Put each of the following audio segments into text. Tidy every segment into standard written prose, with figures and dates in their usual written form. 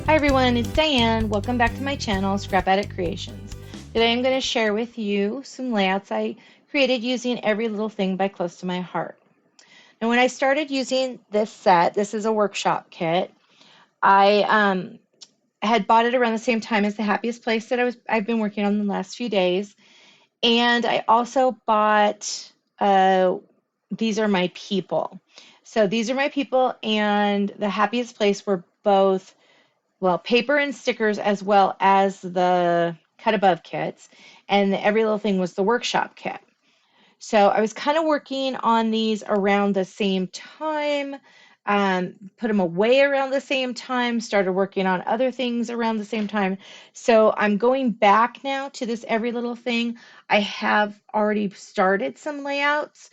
Hi everyone, it's Diane. Welcome back to my channel, Scrap Addict Creations. Today I'm going to share with you some layouts I created using Every Little Thing by Close to My Heart. And when I started using this set, this is a workshop kit, I had bought it around the same time as the Happiest Place that I've been working on the last few days. And I also bought These Are My People. So these are my people and the Happiest Place were both paper and stickers as well as the cut above kits, and Every Little Thing was the workshop kit. So I was kind of working on these around the same time, put them away around the same time, started working on other things around the same time. So I'm going back now to this Every Little Thing. I have already started some layouts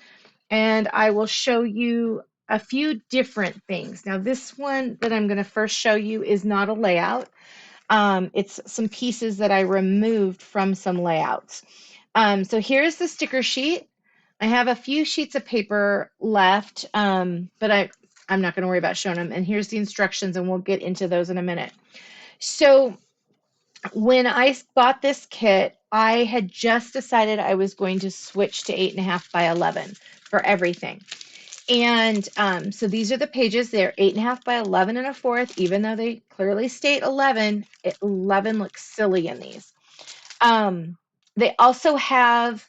and I will show you a few different things. Now, this one that I'm going to first show you is not a layout. It's some pieces that I removed from some layouts. So here's the sticker sheet. I have a few sheets of paper left, but I'm not going to worry about showing them. And here's the instructions, and we'll get into those in a minute. So when I bought this kit, I had just decided I was going to switch to 8.5 by 11 for everything. And so these are the pages. They're 8.5 by 11 and a fourth, even though they clearly state 11. 11 looks silly in these. They also have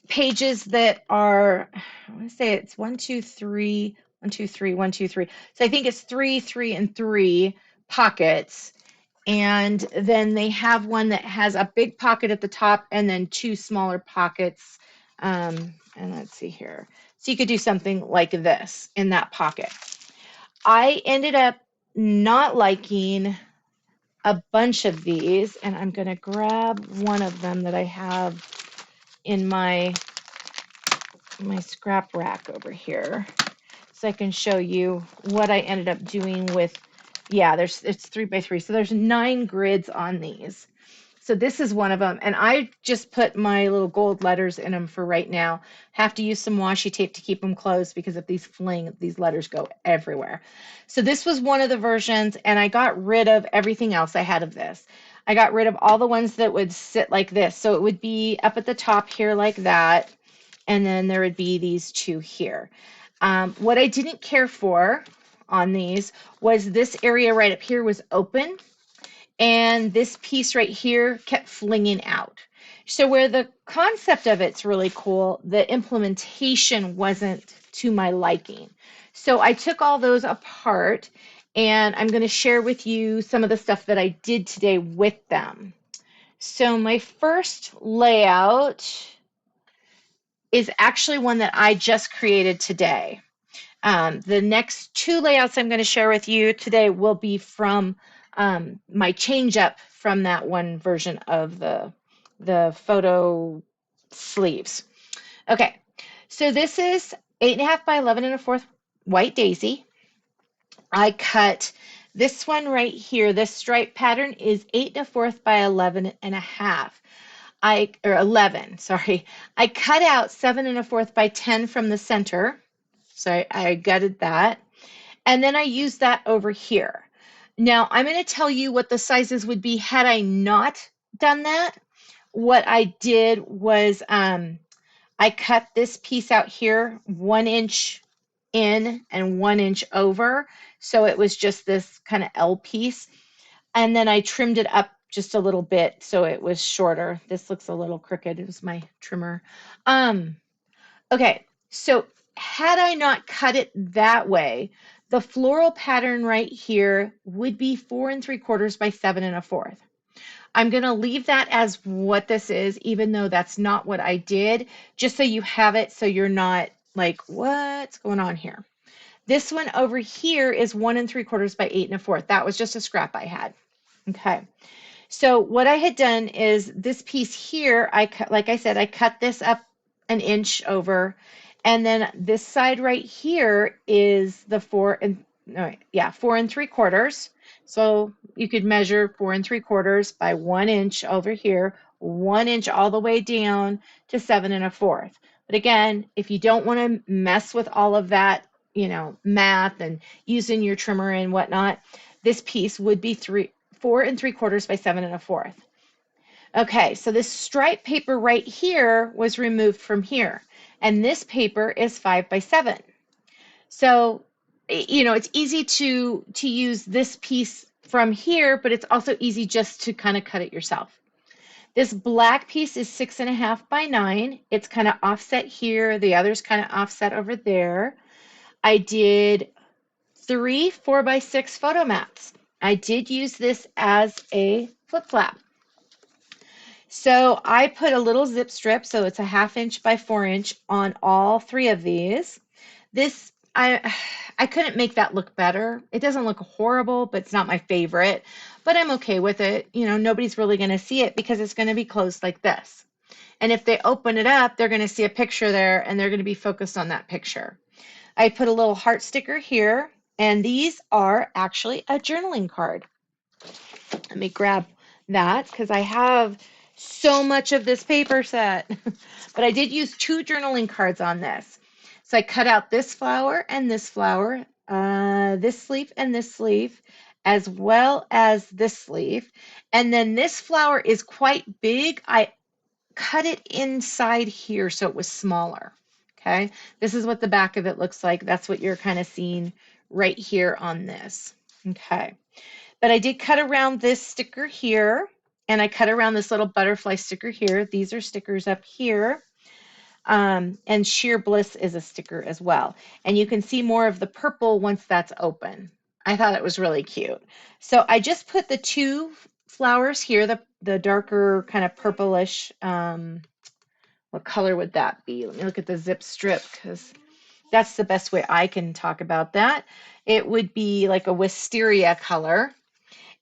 pages that are, I want to say it's 1, 2, 3, 1, 2, 3, 1, 2, 3. So I think it's 3, 3, and 3 pockets. And then they have one that has a big pocket at the top and then two smaller pockets. And let's see here. So you could do something like this in that pocket. I ended up not liking a bunch of these, and I'm going to grab one of them that I have in my scrap rack over here so I can show you what I ended up doing with, it's 3 by 3. So there's 9 grids on these. So this is one of them, and I just put my little gold letters in them for right now. Have to use some washi tape to keep them closed because if these fling, these letters go everywhere. So this was one of the versions, and I got rid of everything else I had of this. I got rid of all the ones that would sit like this. So it would be up at the top here like that, and then there would be these two here. What I didn't care for on these was this area right up here was open, and this piece right here kept flinging out. So where the concept of it's really cool, the implementation wasn't to my liking. So I took all those apart, and I'm going to share with you some of the stuff that I did today with them. So my first layout is actually one that I just created today. The next 2 layouts I'm going to share with you today will be from my change up from that one version of the photo sleeves. Okay, so this is 8.5 by 11 and a fourth white daisy. I cut this one right here. This stripe pattern is 8 1/4 by 11 and a half. 11, sorry. I cut out 7 1/4 by 10 from the center. So I gutted that. And then I used that over here. Now I'm going to tell you what the sizes would be had I not done that. What I did was I cut this piece out here 1 inch in and 1 inch over. So it was just this kind of L piece. And then I trimmed it up just a little bit so it was shorter. This looks a little crooked. It was my trimmer. Okay, so had I not cut it that way, the floral pattern right here would be 4 3/4 by 7 1/4. I'm going to leave that as what this is, even though that's not what I did, just so you have it so you're not like, what's going on here? This one over here is 1 3/4 by 8 1/4. That was just a scrap I had. Okay. So what I had done is this piece here, I cut, like I said, I cut this up 1 inch over, and then this side right here is the 4 3/4. So you could measure 4 3/4 by 1 inch over here, 1 inch all the way down to 7 1/4. But again, if you don't want to mess with all of that, math and using your trimmer and whatnot, this piece would be 4 3/4 by 7 1/4. Okay, so this stripe paper right here was removed from here, and this paper is 5 by 7. So, it's easy to use this piece from here, but it's also easy just to kind of cut it yourself. This black piece is 6 1/2 by 9. It's kind of offset here. The other's kind of offset over there. I did 3 4 by 6 photo mats. I did use this as a flip flap. So I put a little zip strip, so it's a 1/2 inch by 4 inch on all 3 of these. This, I couldn't make that look better. It doesn't look horrible, but it's not my favorite, but I'm okay with it. Nobody's really going to see it because it's going to be closed like this. And if they open it up, they're going to see a picture there and they're going to be focused on that picture. I put a little heart sticker here, and these are actually a journaling card. Let me grab that because I have so much of this paper set. But I did use 2 journaling cards on this. So I cut out this flower and this flower, this sleeve and this sleeve, as well as this sleeve. And then this flower is quite big. I cut it inside here so it was smaller. Okay, this is what the back of it looks like. That's what you're kind of seeing right here on this. Okay, but I did cut around this sticker here, and I cut around this little butterfly sticker here. These are stickers up here. And Sheer Bliss is a sticker as well. And you can see more of the purple once that's open. I thought it was really cute. So I just put the 2 flowers here, the darker kind of purplish, what color would that be? Let me look at the zip strip because that's the best way I can talk about that. It would be like a wisteria color.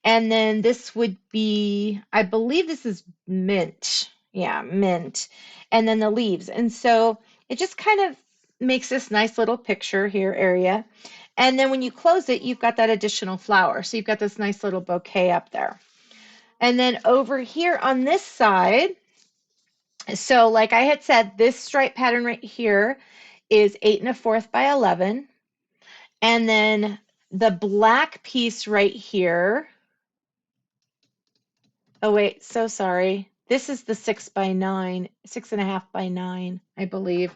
And then this would be, I believe this is mint. Yeah, mint. And then the leaves. And so it just kind of makes this nice little picture here area. And then when you close it, you've got that additional flower. So you've got this nice little bouquet up there. And then over here on this side, so like I had said, this stripe pattern right here is 8 1/4 by 11. And then the black piece right here, oh wait, so sorry. This is the 6 by 9, 6 1/2 by 9, I believe.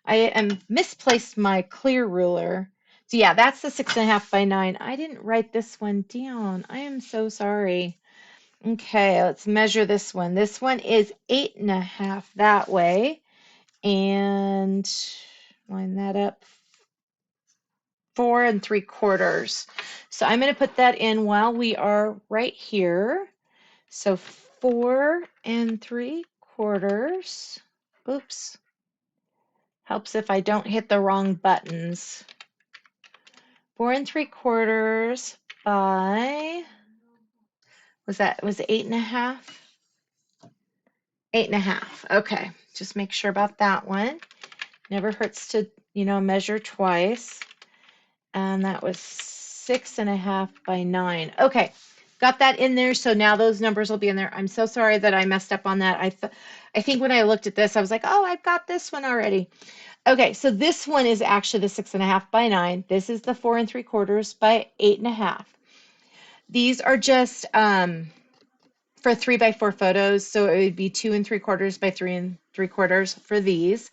I am misplaced my clear ruler. So yeah, that's the 6 1/2 by 9. I didn't write this one down. I am so sorry. Okay, let's measure this one. This one is 8 1/2 that way. And line that up 4 3/4. So I'm going to put that in while we are right here. So 4 3/4. Oops. Helps if I don't hit the wrong buttons. 4 3/4 by, was it 8 1/2? 8 1/2. Okay. Just make sure about that one. Never hurts to, measure twice. And that was 6 1/2 by 9. Okay, got that in there. So now those numbers will be in there. I'm so sorry that I messed up on that. I think when I looked at this, I was like, oh, I've got this one already. Okay, so this one is actually the 6 1/2 by 9. This is the 4 3/4 by 8 1/2. These are just for 3 by 4 photos. So it would be 2 3/4 by 3 3/4 for these.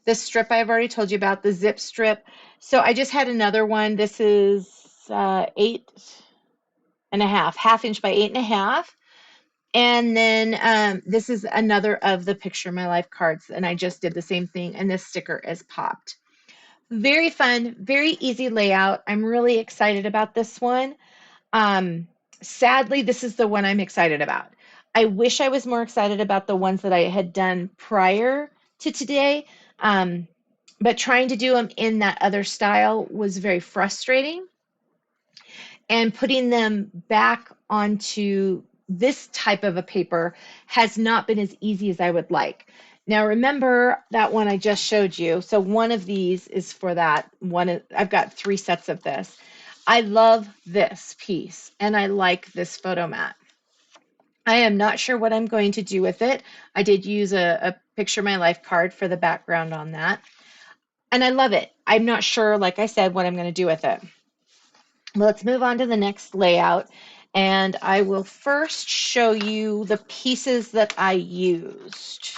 The strip I've already told you about, the zip strip. So I just had another one. This is 8 1/2, 1/2 inch by 8 1/2. And then this is another of the Picture My Life cards. And I just did the same thing. And this sticker is popped. Very fun, very easy layout. I'm really excited about this one. Sadly, this is the one I'm excited about. I wish I was more excited about the ones that I had done prior to today. But trying to do them in that other style was very frustrating. And putting them back onto this type of a paper has not been as easy as I would like. Now, remember that one I just showed you. So one of these is for that one. I've got 3 sets of this. I love this piece, and I like this photo mat. I am not sure what I'm going to do with it. I did use a Picture My Life card for the background on that. And I love it. I'm not sure, like I said, what I'm going to do with it. Let's move on to the next layout, and I will first show you the pieces that I used.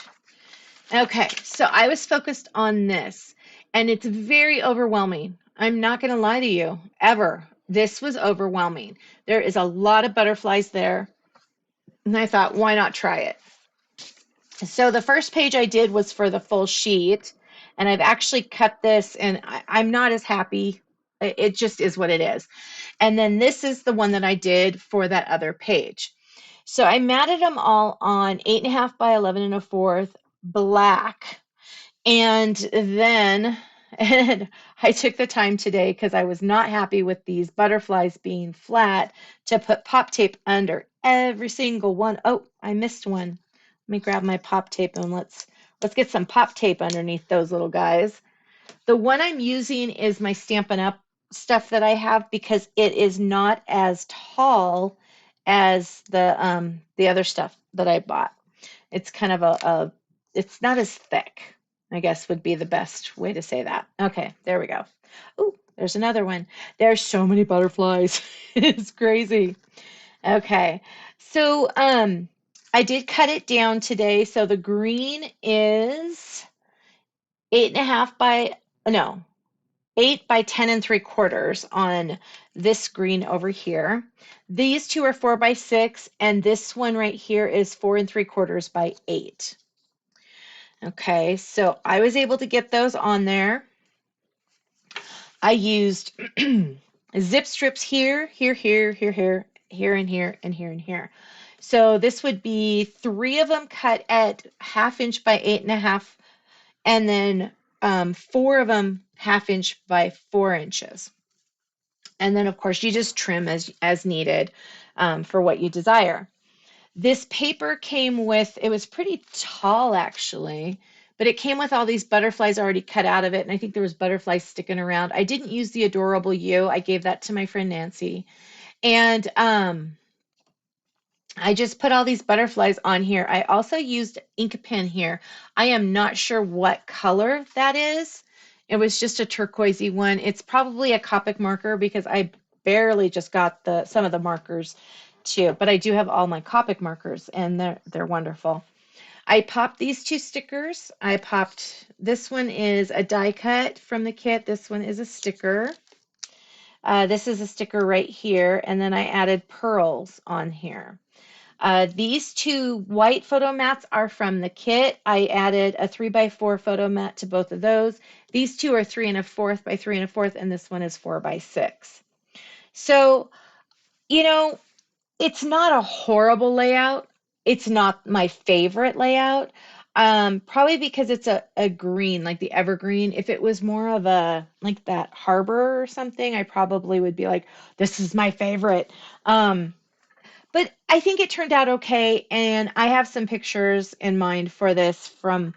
Okay, so I was focused on this, and it's very overwhelming. I'm not going to lie to you, ever. This was overwhelming. There is a lot of butterflies there, and I thought, why not try it? So the first page I did was for the full sheet, and I've actually cut this, and I'm not as happy. It just is what it is. And then this is the one that I did for that other page. So I matted them all on 8.5 by 11 1/4 black. And then and I took the time today because I was not happy with these butterflies being flat to put pop tape under every single one. Oh, I missed one. Let me grab my pop tape and let's get some pop tape underneath those little guys. The one I'm using is my Stampin' Up! Stuff that I have because it is not as tall as the other stuff that I bought. It's kind of it's not as thick, I guess would be the best way to say that. Okay, there we go. Oh, there's another one. There's so many butterflies. It's crazy. Okay, so I did cut it down today. So the green is 8.5 by, no, 8 by 10 3/4 on this green over here. These two are 4 by 6, and this one right here is 4 3/4 by 8. Okay, so I was able to get those on there. I used zip strips here, here, here, here, here, here, and here, and here, and here. So this would be 3 of them cut at 1/2 inch by 8.5, and then 4 of them 1/2 inch by 4 inches. And then, of course, you just trim as needed for what you desire. This paper came with, it was pretty tall actually, but it came with all these butterflies already cut out of it. And I think there was butterflies sticking around. I didn't use the Adorable You. I gave that to my friend Nancy. And I just put all these butterflies on here. I also used ink pen here. I am not sure what color that is. It was just a turquoisey one. It's probably a Copic marker because I barely just got some of the markers too, but I do have all my Copic markers and they're wonderful. I popped these 2 stickers. This one is a die cut from the kit. This one is a sticker. This is a sticker right here, and then I added pearls on here. These 2 white photo mats are from the kit. I added a 3x4 photo mat to both of those. These 2 are 3 1/4 by 3 1/4, and this one is 4 by 6. So, you know, it's not a horrible layout. It's not my favorite layout. Probably because it's a green, like the evergreen. If it was more of a like that harbor or something, I probably would be like, this is my favorite. But I think it turned out okay, and I have some pictures in mind for this from,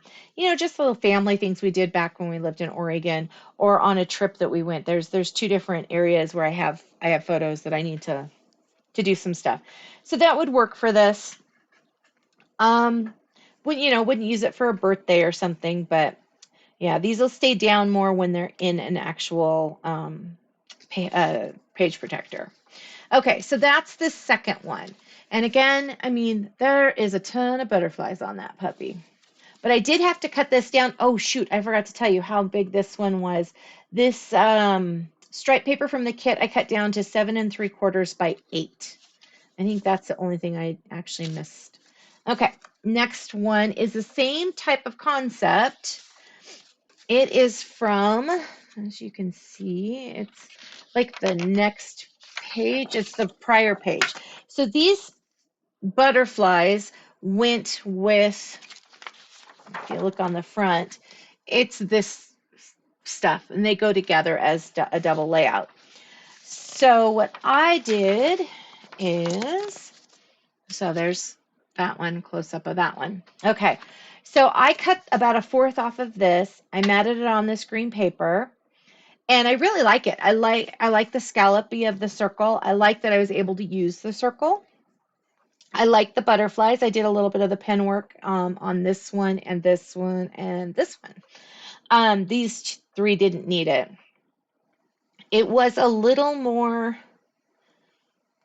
just little family things we did back when we lived in Oregon or on a trip that we went. There's 2 different areas where I have photos that I need to do some stuff. So that would work for this. Wouldn't use it for a birthday or something, but yeah, these will stay down more when they're in an actual page protector. Okay, so that's the second one. And again, I mean, there is a ton of butterflies on that puppy. But I did have to cut this down. Oh, shoot, I forgot to tell you how big this one was. This stripe paper from the kit, I cut down to 7 3/4 by 8. I think that's the only thing I actually missed. Okay, next one is the same type of concept. It is from, as you can see, it's like the next page. It's the prior page. So these butterflies went with, if you look on the front, it's this stuff, and they go together as a double layout. So what I did is, so there's that one, close up of that one. Okay, so I cut about 1/4 off of this. I matted it on this green paper, and I really like it. I like the scallopy of the circle. I like that I was able to use the circle. I like the butterflies. I did a little bit of the pen work on this one and this one and this one. These 3 didn't need it. It was a little more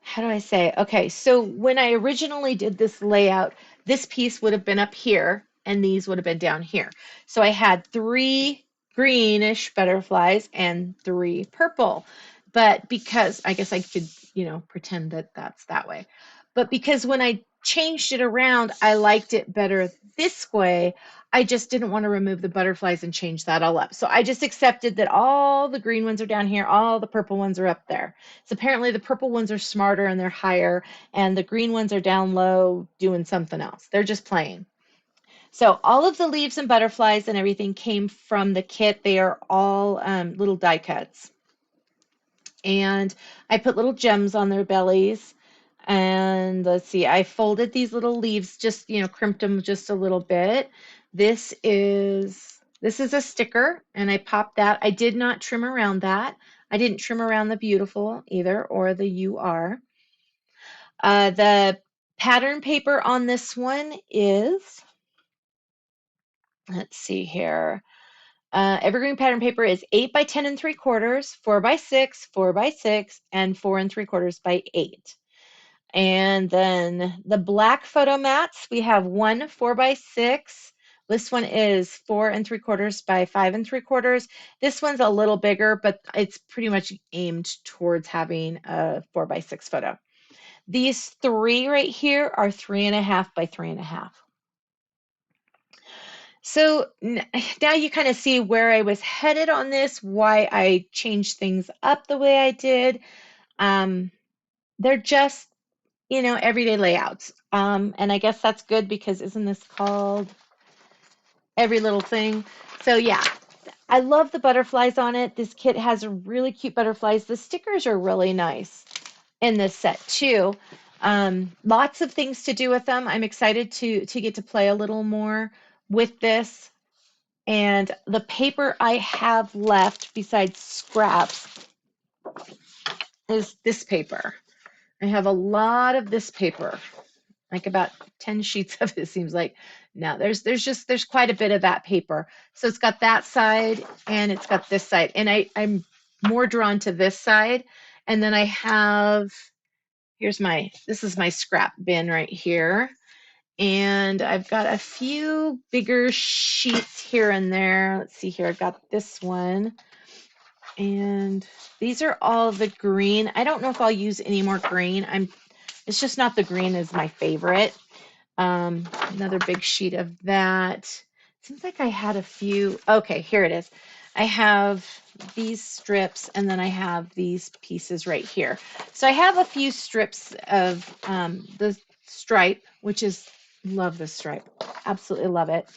how do I say? Okay, so when I originally did this layout, this piece would have been up here and these would have been down here. So I had three greenish butterflies and three purple. But because I guess I could, pretend that that's that way. But because when I changed it around, I liked it better this way. I just didn't want to remove the butterflies and change that all up. So I just accepted that all the green ones are down here, all the purple ones are up there. So apparently the purple ones are smarter and they're higher, and the green ones are down low doing something else. They're just playing. So all of the leaves and butterflies and everything came from the kit. They are all little die cuts. And I put little gems on their bellies. And let's see, I folded these little leaves, just, crimped them just a little bit. This is a sticker, and I popped that. I did not trim around that. I didn't trim around the beautiful either, or the UR. The pattern paper on this one is, let's see here. Evergreen pattern paper is 8 by 10 and 3/4, 4 by 6, 4 by 6, and 4 and 3/4 by 8. And then the black photo mats, we have one 4 by 6. This one is 4 and 3/4 by 5 and 3/4. This one's a little bigger, but it's pretty much aimed towards having a 4 by 6 photo. These three right here are 3.5 by 3.5. So now you kind of see where I was headed on this, why I changed things up the way I did. They're just, everyday layouts. And I guess that's good because isn't this called Every Little Thing? So yeah, I love the butterflies on it. This kit has really cute butterflies. The stickers are really nice in this set too. Lots of things to do with them. I'm excited to get to play a little more with this. And the paper I have left besides scraps is this paper. I have a lot of this paper, like about 10 sheets of it seems like. Now there's quite a bit of that paper. So it's got that side and it's got this side. And I'm more drawn to this side. And then I have, this is my scrap bin right here. And I've got a few bigger sheets here and there. Let's see here. I've got this one. And these are all the green. I don't know if I'll use any more green. It's just not the green is my favorite. Another big sheet of that. Seems like I had a few. Okay, here it is. I have these strips and then I have these pieces right here. So I have a few strips of the stripe, which is, love this stripe. Absolutely love it,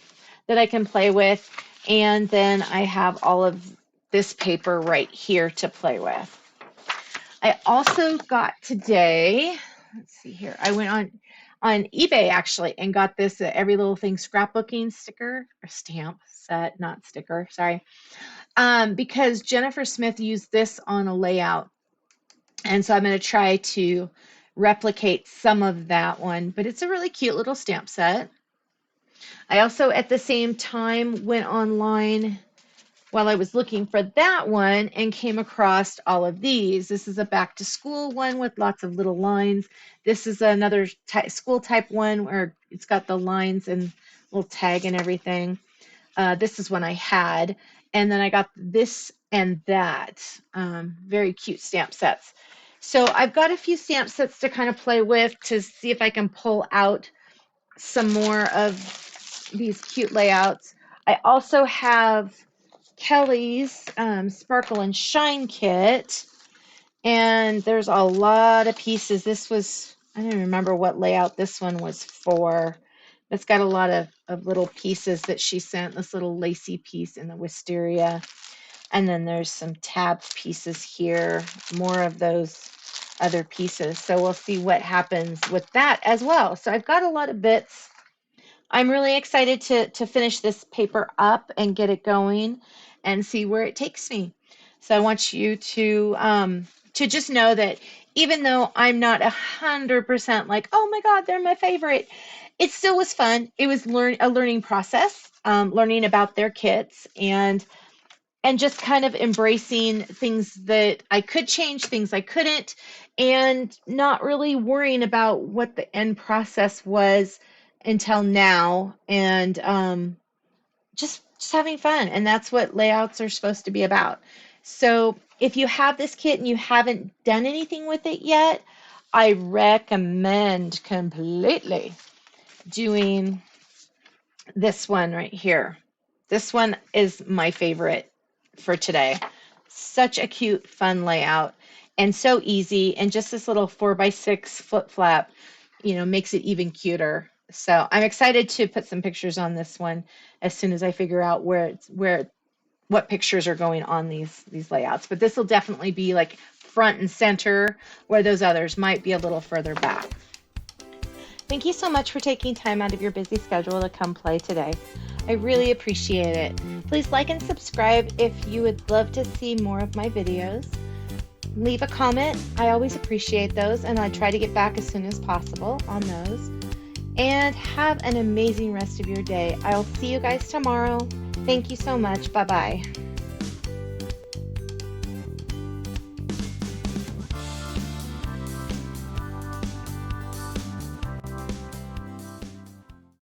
that I can play with. And then I have all of this paper right here to play with. I also got today, let's see here. I went on eBay actually and got this Every Little Thing scrapbooking sticker or stamp set, not sticker, sorry. Because Jennifer Smith used this on a layout. And so I'm going to try to replicate some of that one, but it's a really cute little stamp set. I also at the same time went online while I was looking for that one and came across all of these. This is a back to school one with lots of little lines. This is another school type one where it's got the lines and little tag and everything. This is one I had. And then I got this and that. Very cute stamp sets. So I've got a few stamp sets to kind of play with to see if I can pull out some more of these cute layouts. I also have Kelly's Sparkle and Shine kit, and there's a lot of pieces. This was, I don't remember what layout this one was for. It's got a lot of little pieces that she sent, this little lacy piece in the wisteria. And then there's some tab pieces here, more of those other pieces. So we'll see what happens with that as well. So I've got a lot of bits. I'm really excited to finish this paper up and get it going and see where it takes me. So I want you to just know that even though I'm not 100% like, oh my God, they're my favorite, it still was fun. It was a learning process, learning about their kits, and and just kind of embracing things that I could change, things I couldn't, and not really worrying about what the end process was until now, and just having fun. And that's what layouts are supposed to be about. So if you have this kit and you haven't done anything with it yet, I recommend completely doing this one right here. This one is my favorite for today. Such a cute, fun layout, and so easy. And just this little 4x6 flip flap, makes it even cuter. So I'm excited to put some pictures on this one as soon as I figure out what pictures are going on these layouts. But this will definitely be like front and center, where those others might be a little further back. Thank you so much for taking time out of your busy schedule to come play today. I really appreciate it. Please like and subscribe if you would love to see more of my videos. Leave a comment. I always appreciate those, and I try to get back as soon as possible on those. And have an amazing rest of your day. I'll see you guys tomorrow. Thank you so much. Bye-bye.